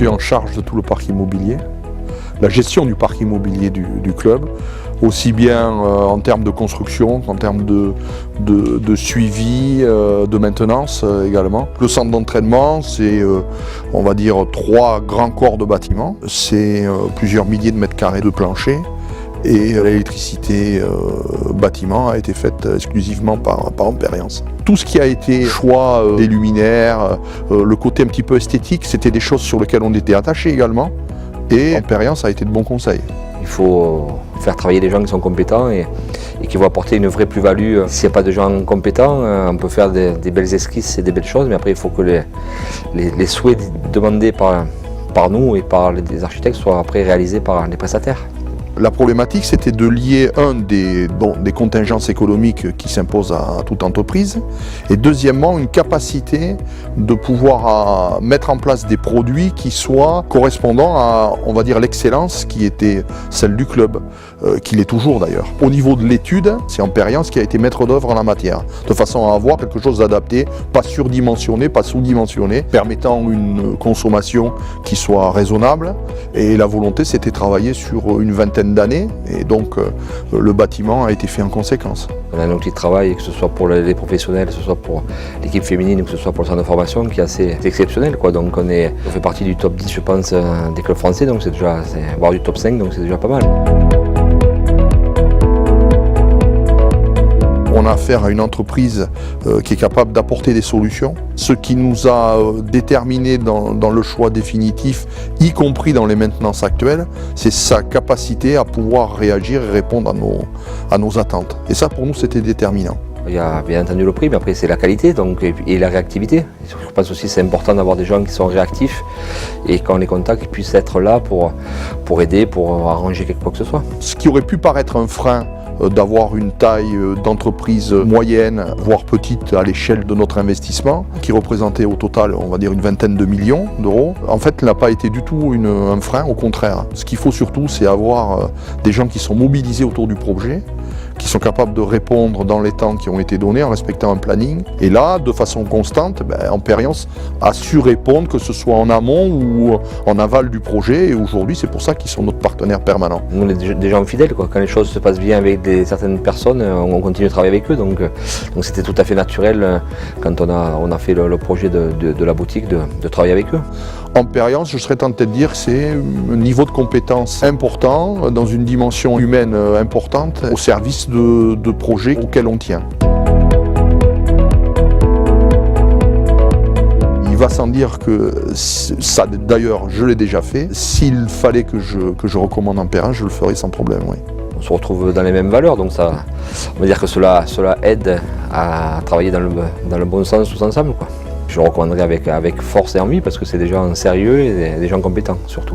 suis en charge de tout le parc immobilier, la gestion du parc immobilier du club, aussi bien en termes de construction qu'en termes de suivi, de maintenance également. Le centre d'entraînement, c'est on va dire 3 grands corps de bâtiments, c'est plusieurs milliers de mètres carrés de plancher. Et l'électricité bâtiment a été faite exclusivement par Ampérience. Tout ce qui a été choix des luminaires, le côté un petit peu esthétique, c'était des choses sur lesquelles on était attaché également. Et Ampérience a été de bons conseils. Il faut faire travailler des gens qui sont compétents et qui vont apporter une vraie plus-value. S'il n'y a pas de gens compétents, on peut faire des belles esquisses et des belles choses, mais après il faut que les souhaits demandés par nous et par les architectes soient après réalisés par les prestataires. La problématique, c'était de lier des contingences économiques qui s'imposent à toute entreprise, et deuxièmement, une capacité de pouvoir mettre en place des produits qui soient correspondant à, on va dire, l'excellence qui était celle du club, qu'il est toujours d'ailleurs. Au niveau de l'étude, c'est Ampérience qui a été maître d'œuvre en la matière, de façon à avoir quelque chose d'adapté, pas surdimensionné, pas sous-dimensionné, permettant une consommation qui soit raisonnable, et la volonté, c'était de travailler sur une vingtaine d'années, et donc le bâtiment a été fait en conséquence. On a un outil de travail, que ce soit pour les professionnels, que ce soit pour l'équipe féminine ou que ce soit pour le centre de formation, qui est assez exceptionnel, quoi. Donc on fait partie du top 10, je pense, des clubs français, donc voire du top 5, donc c'est déjà pas mal. On a affaire à une entreprise qui est capable d'apporter des solutions. Ce qui nous a déterminé dans le choix définitif, y compris dans les maintenances actuelles, c'est sa capacité à pouvoir réagir et répondre à nos attentes. Et ça, pour nous, c'était déterminant. Il y a bien entendu le prix, mais après c'est la qualité et la réactivité. Je pense aussi que c'est important d'avoir des gens qui sont réactifs et quand on les contacte, qu'ils puissent être là pour aider, pour arranger quoi que ce soit. Ce qui aurait pu paraître un frein, d'avoir une taille d'entreprise moyenne, voire petite à l'échelle de notre investissement, qui représentait au total, on va dire, une vingtaine de millions d'euros, en fait, n'a pas été du tout un frein, au contraire. Ce qu'il faut surtout, c'est avoir des gens qui sont mobilisés autour du projet, qui sont capables de répondre dans les temps qui ont été donnés en respectant un planning. Et là, de façon constante, Ampérience a su répondre, que ce soit en amont ou en aval du projet. Et aujourd'hui, c'est pour ça qu'ils sont notre partenaire permanent. Nous, on est des gens fidèles, quoi. Quand les choses se passent bien avec certaines personnes, on continue de travailler avec eux. Donc c'était tout à fait naturel, quand on a fait le projet de la boutique, de travailler avec eux. Ampérience, je serais tenté de dire que c'est un niveau de compétence important, dans une dimension humaine importante, au service de projets auxquels on tient. Il va sans dire que ça, d'ailleurs, je l'ai déjà fait. S'il fallait que je recommande Ampérience, je le ferais sans problème, oui. On se retrouve dans les mêmes valeurs, donc on va dire que cela aide à travailler dans le bon sens tous ensemble, quoi. Je le recommanderais avec force et envie parce que c'est des gens sérieux et des gens compétents surtout.